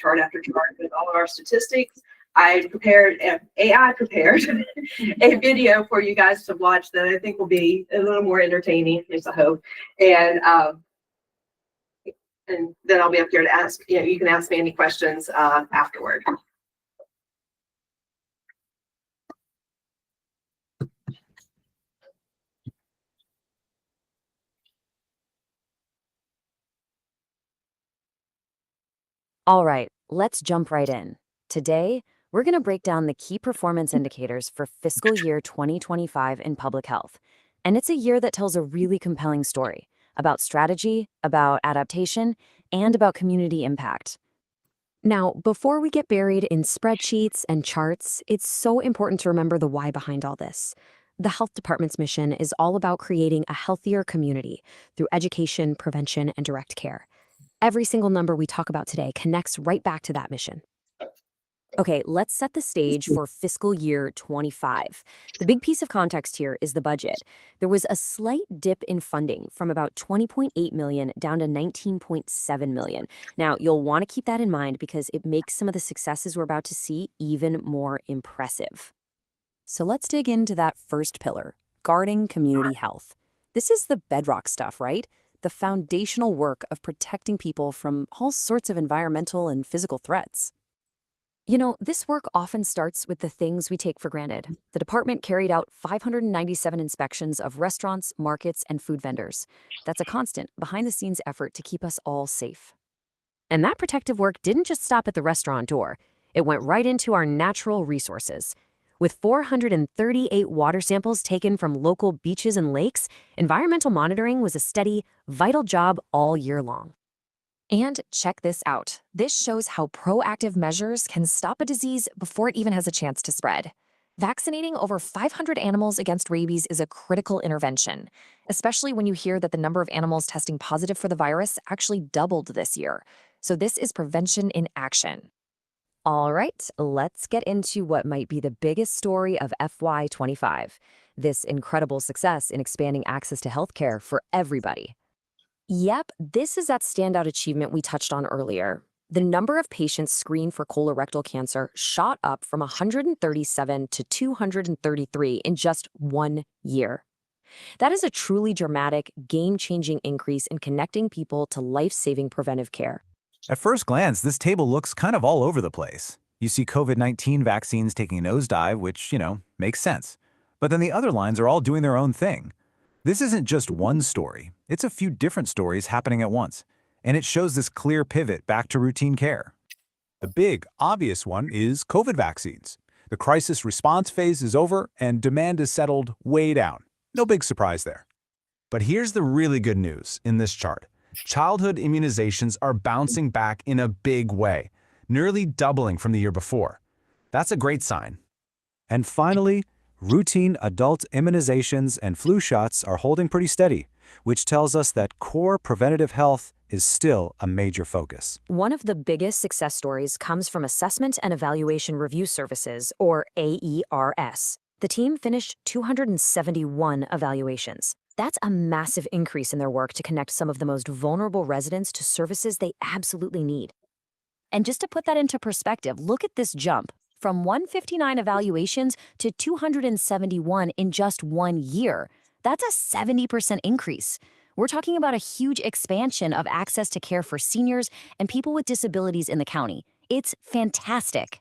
chart after chart with all of our statistics. I prepared, AI prepared a video for you guys to watch that I think will be a little more entertaining, at least I hope. And then I'll be up here to ask, you can ask me any questions afterward. All right, let's jump right in. Today, we're going to break down the key performance indicators for fiscal year 2025 in public health. And it's a year that tells a really compelling story about strategy, about adaptation, and about community impact. Now, before we get buried in spreadsheets and charts, it's so important to remember the why behind all this. The health department's mission is all about creating a healthier community through education, prevention, and direct care. Every single number we talk about today connects right back to that mission. Okay, let's set the stage for fiscal year 25. The big piece of context here is the budget. There was a slight dip in funding from about 20.8 million down to 19.7 million. Now, you'll want to keep that in mind because it makes some of the successes we're about to see even more impressive. So let's dig into that first pillar, guarding community health. This is the bedrock stuff, right? The foundational work of protecting people from all sorts of environmental and physical threats. You know, this work often starts with the things we take for granted. The department carried out 597 inspections of restaurants, markets, and food vendors. That's a constant, behind-the-scenes effort to keep us all safe. And that protective work didn't just stop at the restaurant door. It went right into our natural resources. With 438 water samples taken from local beaches and lakes, environmental monitoring was a steady, vital job all year long. And check this out. This shows how proactive measures can stop a disease before it even has a chance to spread. Vaccinating over 500 animals against rabies is a critical intervention, especially when you hear that the number of animals testing positive for the virus actually doubled this year. So this is prevention in action. All right, let's get into what might be the biggest story of FY25, this incredible success in expanding access to healthcare for everybody. Yep, this is that standout achievement we touched on earlier. The number of patients screened for colorectal cancer shot up from 137 to 233 in just 1 year. That is a truly dramatic, game-changing increase in connecting people to life-saving preventive care. At first glance, this table looks kind of all over the place. You see COVID-19 vaccines taking a nosedive, which, makes sense. But then the other lines are all doing their own thing. This isn't just one story. It's a few different stories happening at once. And it shows this clear pivot back to routine care. The big, obvious one is COVID vaccines. The crisis response phase is over and demand is settled way down. No big surprise there. But here's the really good news in this chart. Childhood immunizations are bouncing back in a big way, nearly doubling from the year before. That's a great sign. And finally, routine adult immunizations and flu shots are holding pretty steady, which tells us that core preventative health is still a major focus. One of the biggest success stories comes from Assessment and Evaluation Review Services, or AERS. The team finished 271 evaluations. That's a massive increase in their work to connect some of the most vulnerable residents to services they absolutely need. And just to put that into perspective, look at this jump from 159 evaluations to 271 in just 1 year. That's a 70% increase. We're talking about a huge expansion of access to care for seniors and people with disabilities in the county. It's fantastic.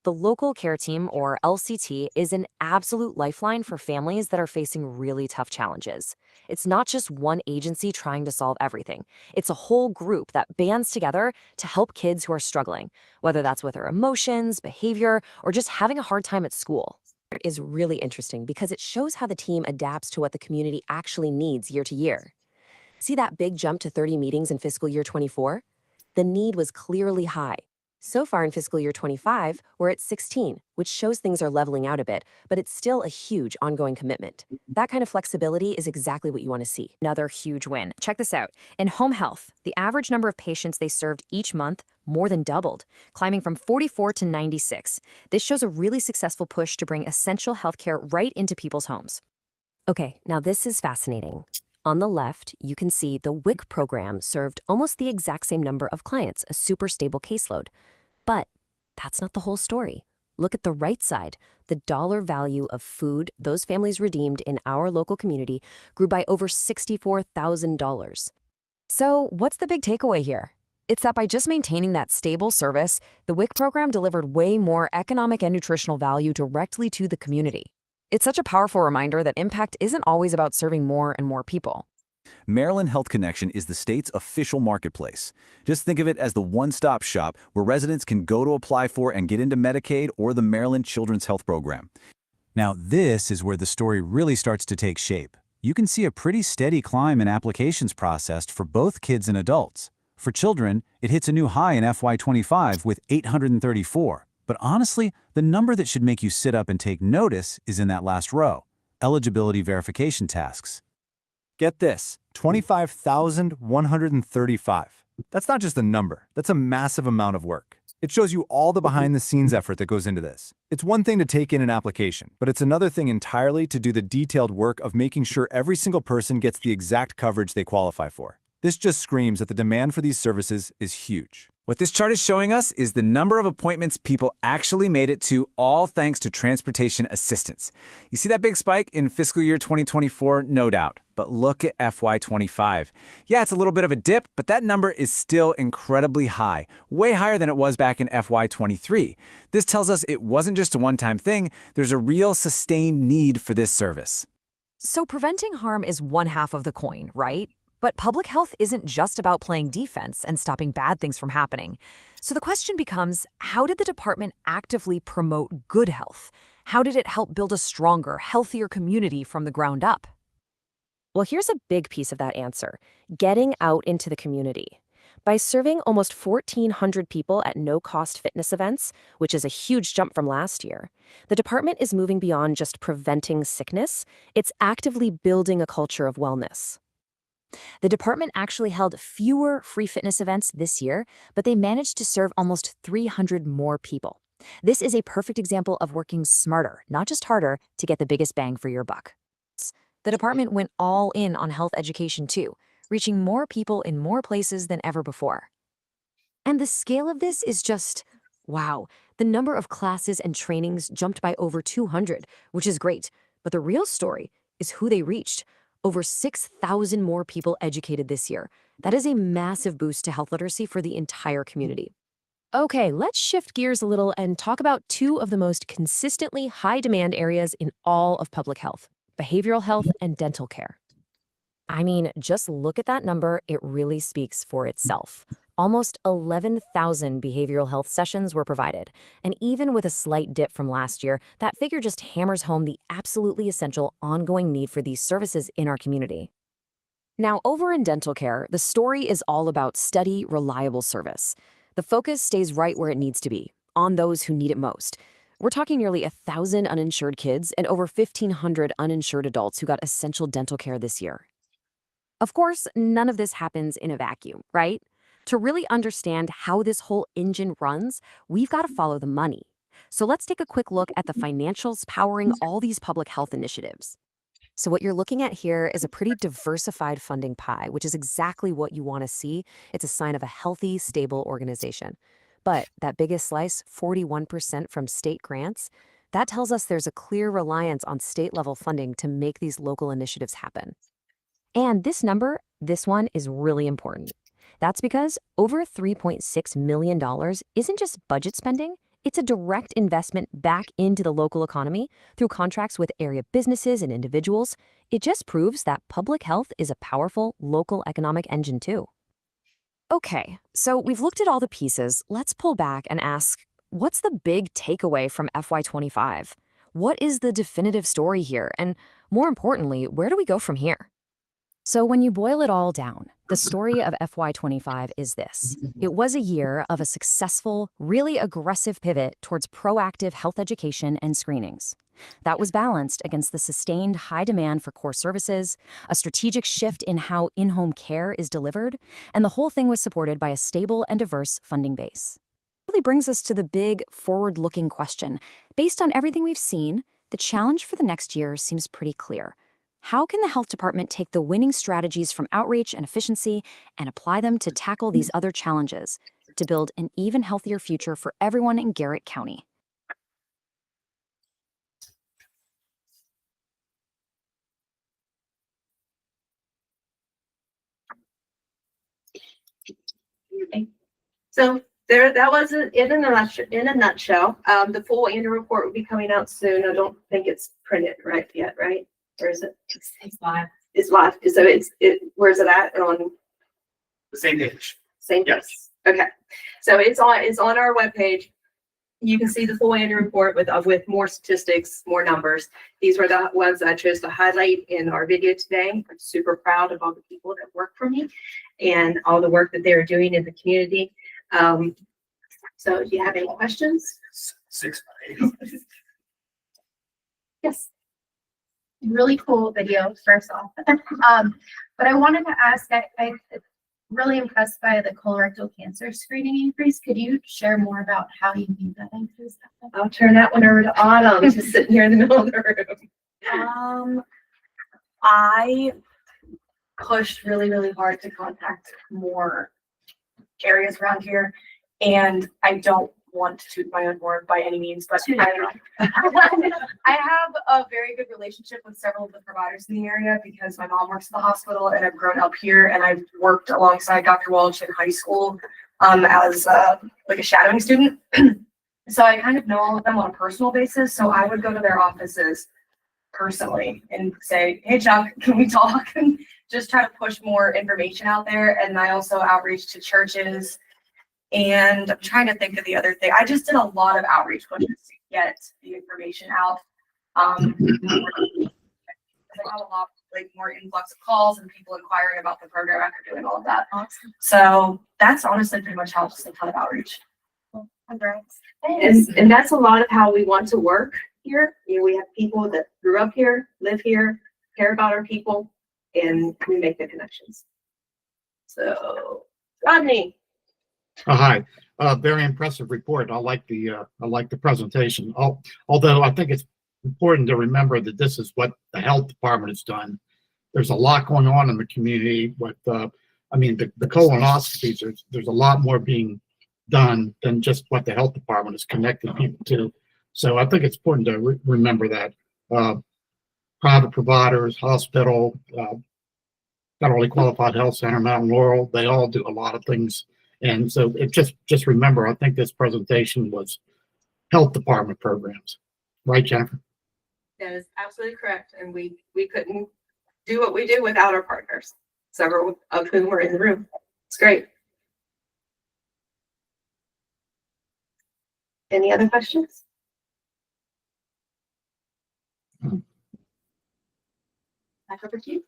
The Local Care Team, or LCT, is an absolute lifeline for families that are facing really tough challenges. It's not just one agency trying to solve everything. It's a whole group that bands together to help kids who are struggling, whether that's with their emotions, behavior, or just having a hard time at school. It is really interesting because it shows how the team adapts to what the community actually needs year to year. See that big jump to 30 meetings in fiscal year 24? The need was clearly high. So far in fiscal year 25, we're at 16, which shows things are leveling out a bit, but it's still a huge ongoing commitment. That kind of flexibility is exactly what you want to see. Another huge win. Check this out. In home health, the average number of patients they served each month more than doubled, climbing from 44 to 96. This shows a really successful push to bring essential healthcare right into people's homes. Okay, now this is fascinating. On the left, you can see the WIC program served almost the exact same number of clients, a super stable caseload. But that's not the whole story. Look at the right side. The dollar value of food those families redeemed in our local community grew by over $64,000. So what's the big takeaway here? It's that by just maintaining that stable service, the WIC program delivered way more economic and nutritional value directly to the community. It's such a powerful reminder that impact isn't always about serving more and more people. Maryland Health Connection is the state's official marketplace. Just think of it as the one-stop shop where residents can go to apply for and get into Medicaid or the Maryland Children's Health Program. Now, this is where the story really starts to take shape. You can see a pretty steady climb in applications processed for both kids and adults. For children, it hits a new high in FY25 with 834. But honestly, the number that should make you sit up and take notice is in that last row, eligibility verification tasks. Get this, 25,135. That's not just a number, that's a massive amount of work. It shows you all the behind-the-scenes effort that goes into this. It's one thing to take in an application, but it's another thing entirely to do the detailed work of making sure every single person gets the exact coverage they qualify for. This just screams that the demand for these services is huge. What this chart is showing us is the number of appointments people actually made it to, all thanks to transportation assistance. You see that big spike in fiscal year 2024? No doubt. But look at FY25. Yeah, it's a little bit of a dip, but that number is still incredibly high, way higher than it was back in FY23. This tells us it wasn't just a one-time thing. There's a real sustained need for this service. So preventing harm is one half of the coin, right? But public health isn't just about playing defense and stopping bad things from happening. So the question becomes, how did the department actively promote good health? How did it help build a stronger, healthier community from the ground up? Well, here's a big piece of that answer: getting out into the community. By serving almost 1,400 people at no-cost fitness events, which is a huge jump from last year, the department is moving beyond just preventing sickness. It's actively building a culture of wellness. The department actually held fewer free fitness events this year, but they managed to serve almost 300 more people. This is a perfect example of working smarter, not just harder, to get the biggest bang for your buck. The department went all in on health education too, reaching more people in more places than ever before. And the scale of this is just, wow. The number of classes and trainings jumped by over 200, which is great. But the real story is who they reached. Over 6,000 more people educated this year. That is a massive boost to health literacy for the entire community. Okay, let's shift gears a little and talk about two of the most consistently high-demand areas in all of public health: behavioral health and dental care. I mean, just look at that number. It really speaks for itself. Almost 11,000 behavioral health sessions were provided, and even with a slight dip from last year, that figure just hammers home the absolutely essential ongoing need for these services in our community. Now, over in dental care, the story is all about steady, reliable service. The focus stays right where it needs to be, on those who need it most. We're talking nearly 1,000 uninsured kids and over 1,500 uninsured adults who got essential dental care this year. Of course, none of this happens in a vacuum, right? To really understand how this whole engine runs, we've got to follow the money. So let's take a quick look at the financials powering all these public health initiatives. So what you're looking at here is a pretty diversified funding pie, which is exactly what you want to see. It's a sign of a healthy, stable organization. But that biggest slice, 41% from state grants, that tells us there's a clear reliance on state-level funding to make these local initiatives happen. And this number, this one, is really important. That's because over $3.6 million isn't just budget spending, it's a direct investment back into the local economy through contracts with area businesses and individuals. It just proves that public health is a powerful local economic engine too. Okay, so we've looked at all the pieces. Let's pull back and ask, what's the big takeaway from FY25? What is the definitive story here? And more importantly, where do we go from here? So when you boil it all down, the story of FY25 is this. It was a year of a successful, really aggressive pivot towards proactive health education and screenings. That was balanced against the sustained high demand for core services, a strategic shift in how in-home care is delivered, and the whole thing was supported by a stable and diverse funding base. It really brings us to the big, forward-looking question. Based on everything we've seen, the challenge for the next year seems pretty clear. How can the health department take the winning strategies from outreach and efficiency and apply them to tackle these other challenges to build an even healthier future for everyone in Garrett County? So that was it in a nutshell. The full annual report will be coming out soon. I don't think it's printed yet, right? Or is it? It's live. It's live. So where's it at? On The same page. same Yes. place. Okay. So it's on our webpage. You can see the full annual report with more statistics, more numbers. These were the ones I chose to highlight in our video today. I'm super proud of all the people that work for me and all the work that they're doing in the community. So do you have any questions? 6 by 8. Yes. Really cool video, first off. But I wanted to ask, I'm really impressed by the colorectal cancer screening increase. Could you share more about how you made that increase? I'll turn that one over to Autumn, just sitting here in the middle of the room. I pushed really, really hard to contact more areas around here, and I don't want to toot my own horn by any means, but I have a very good relationship with several of the providers in the area because my mom works at the hospital and I've grown up here and I've worked alongside Dr. Walsh in high school as like a shadowing student. So I kind of know all of them on a personal basis. So I would go to their offices personally and say, hey, Chuck, can we talk? And just try to push more information out there. And I also outreach to churches. And I'm trying to think of the other thing. I just did a lot of outreach pushes to get the information out. I got a lot more influx of calls and people inquiring about the program after doing all of that. Awesome. So that's honestly pretty much how just a ton of outreach. Congrats. And that's a lot of how we want to work here. We have people that grew up here, live here, care about our people, and we make the connections. So, Rodney. Hi, very impressive report. I like the presentation. Although I think it's important to remember that this is what the health department has done. There's a lot going on in the community with, the colonoscopies. There's a lot more being done than just what the health department is connecting people to. So I think it's important to remember that private providers, hospital, federally qualified health center, Mountain Laurel, they all do a lot of things. And so it just remember, I think this presentation was health department programs, right, Jennifer? That is absolutely correct. And we couldn't do what we do without our partners, several of whom are in the room. It's great. Any other questions? Back over to you.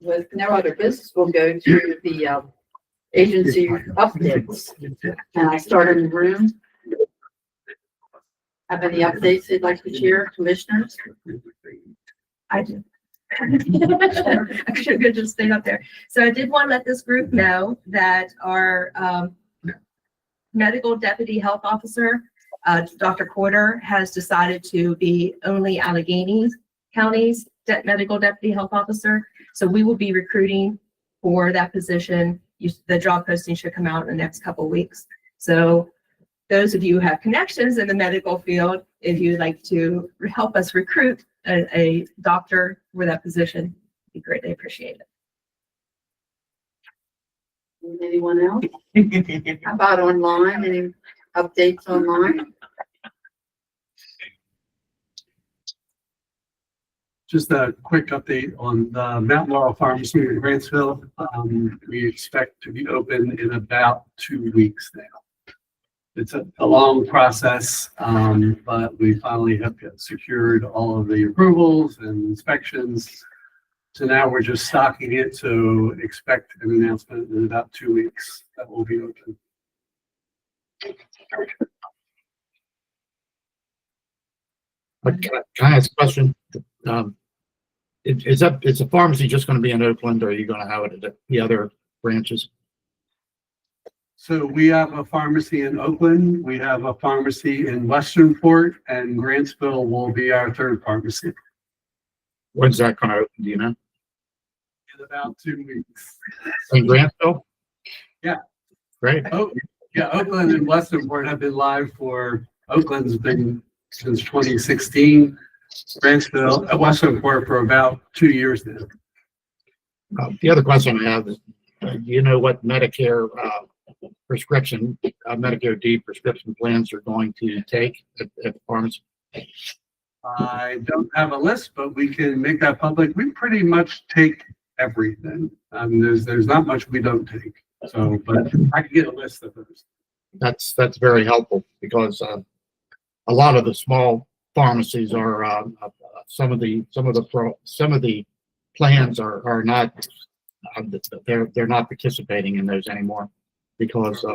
With no other business, we'll go to the agency updates. And I'll start in the room. Have any updates you'd like to share, commissioners? I do. I should have just stayed up there. So I did want to let this group know that our medical deputy health officer, Dr. Porter, has decided to be only Allegheny County's medical deputy health officer. So we will be recruiting for that position. The job posting should come out in the next couple of weeks. So those of you who have connections in the medical field, if you'd like to help us recruit a doctor for that position, we greatly appreciate it. Anyone else? How about online? Any updates online? Just a quick update on the Mountain Laurel Pharmacy in Grantsville. We expect to be open in about 2 weeks now. It's a long process, but we finally have secured all of the approvals and inspections. So now we're just stocking it, so expect an announcement in about 2 weeks that will be open. Can I ask a question? Is the pharmacy just going to be in Oakland, or are you going to have it at the other branches? So we have a pharmacy in Oakland, we have a pharmacy in Westernport, and Grantsville will be our third pharmacy When's that gonna open, do you know? in about 2 weeks. In Grantsville? Yeah. Great. Oh, yeah, Oakland and Westernport have been live Oakland's been since 2016. Grantsville, Westernport for about 2 years now. The other question I have is, do you know what Medicare, prescription, Medicare D prescription plans are going to take at the pharmacy? I don't have a list, but we can make that public. We pretty much take everything. There's not much we don't take. So, but I can get a list of those. That's very helpful because, a lot of the small pharmacies are, some of the plans are not, they're not participating in those anymore because,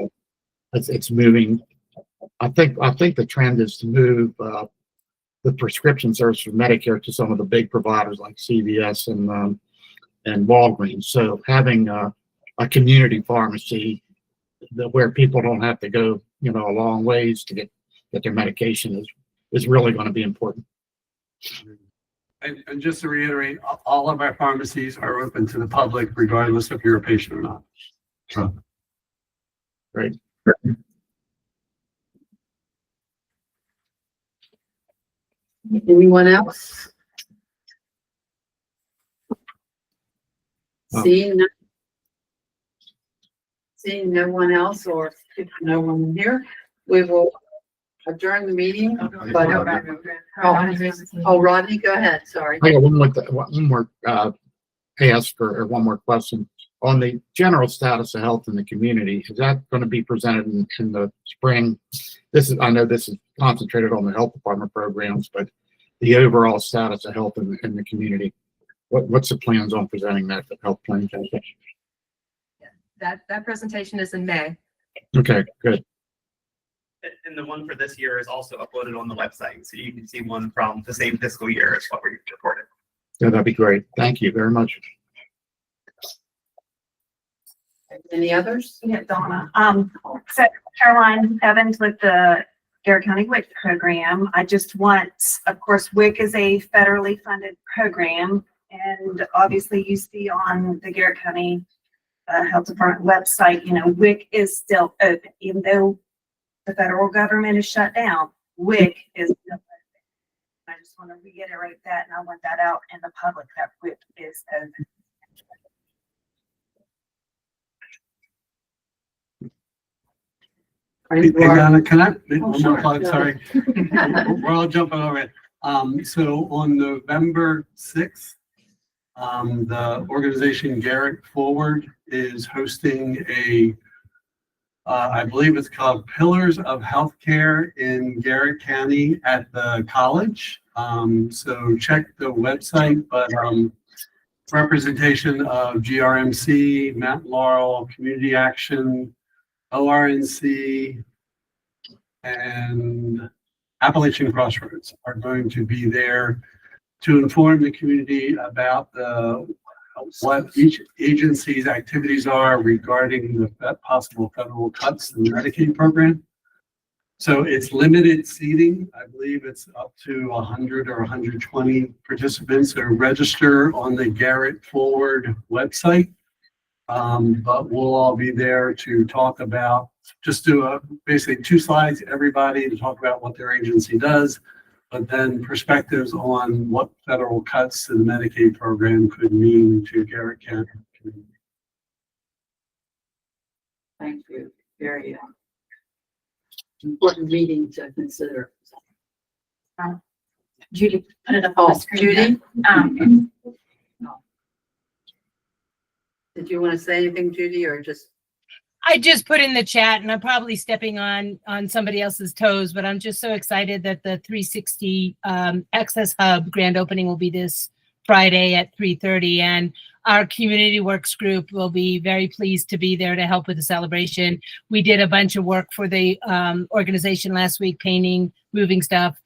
it's moving. I think the trend is to move, the prescription service from Medicare to some of the big providers like CVS and Walgreens. So having, a community pharmacy where people don't have to go, a long ways to get their medication is really going to be important. And just to reiterate, all of our pharmacies are open to the public regardless if you're a patient or not. So. Great. Anyone else? Oh. Seeing no one else or if no one here, we will adjourn the meeting. But, Rodney, go ahead. Sorry. I got one more ask or one more question on the general status of health in the community. Is that going to be presented in the spring? I know this is concentrated on the health department programs, but the overall status of health in the community. What's the plans on presenting that at health planning? That presentation is in May. Okay, good. And the one for this year is also uploaded on the website, so you can see one from the same fiscal year as what we reported. Yeah, that'd be great. Thank you very much. Any others? Yeah, Donna. So Caroline Evans with the Garrett County WIC program. I just want, of course, WIC is a federally funded program, and obviously you see on the Garrett County Health Department website, WIC is still open, even though the federal government is shut down. WIC is still open. I just want to reiterate that, and I want that out in the public that WIC is open. Hey, Donna, can I make one more plug? Sorry. We're all jumping over it. So on November 6th, the organization Garrett Forward is hosting I believe it's called Pillars of Healthcare in Garrett County at the college. So check the website, but representation of GRMC, Mount Laurel, Community Action, ORNC, and Appalachian Crossroads are going to be there to inform the community about what each agency's activities are regarding the possible federal cuts in the Medicaid program. So it's limited seating. I believe it's up to 100 or 120 participants who register on the Garrett Forward website. But we'll all be there to talk about, just do basically 2 slides, everybody to talk about what their agency does, but then perspectives on what federal cuts to the Medicaid program could mean to Garrett County. Thank you. Very important meeting to consider. Judy, put it up on the screen. Judy, Um, did you want to say anything, Judy, or just? I just put in the chat, and I'm probably stepping on somebody else's toes, but I'm just so excited that the 360 Access Hub grand opening will be this Friday at 3:30, and our community works group will be very pleased to be there to help with the celebration. We did a bunch of work for the organization last week, painting, moving stuff.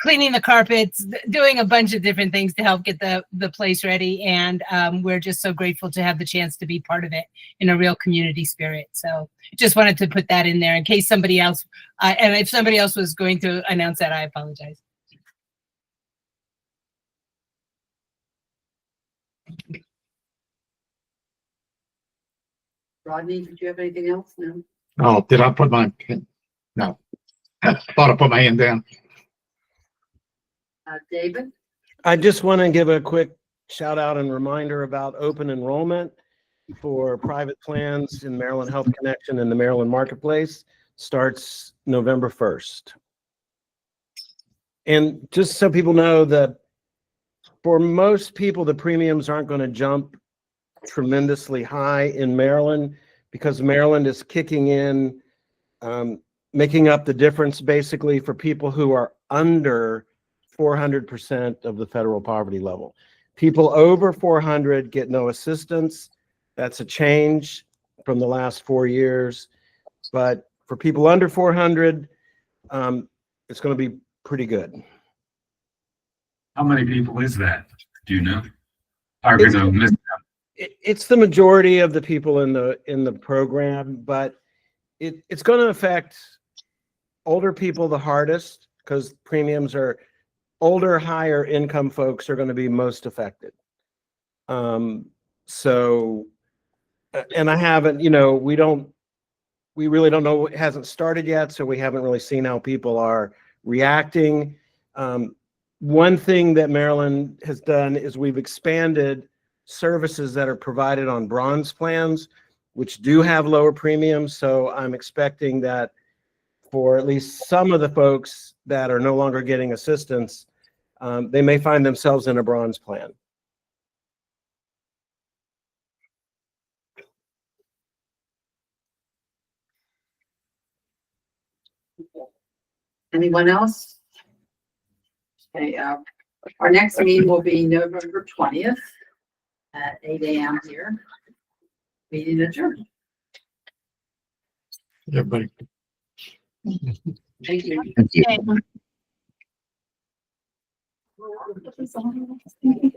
cleaning the carpets, doing a bunch of different things to help get the place ready. And we're just so grateful to have the chance to be part of it in a real community spirit. So just wanted to put that in there in case somebody else, and if somebody else was going to announce that, I apologize. Rodney, did you have anything else? No. Oh, did I put my, no. Thought I put my hand down. David? I just want to give a quick shout out and reminder about open enrollment for private plans in Maryland Health Connection and the Maryland Marketplace. Starts November 1st. And just so people know that for most people, the premiums aren't going to jump tremendously high in Maryland because Maryland is kicking in, making up the difference basically for people who are under 400% of the federal poverty level. People over 400 get no assistance. That's a change from the last 4 years. But for people under 400, it's going to be pretty good. How many people is that? Do you know? Are going to miss out? It's the majority of the people in the program, but it's going to affect older people the hardest because premiums are older, higher income folks are going to be most affected. So, and I haven't, we really don't know, it hasn't started yet, so we haven't really seen how people are reacting. One thing that Maryland has done is we've expanded services that are provided on bronze plans, which do have lower premiums. So I'm expecting that for at least some of the folks that are no longer getting assistance, they may find themselves in a bronze plan. Anyone else? Okay, our next meeting will be November 20th at 8 a.m. here. Meeting adjourned. Everybody. Thank you. Thank you. Okay.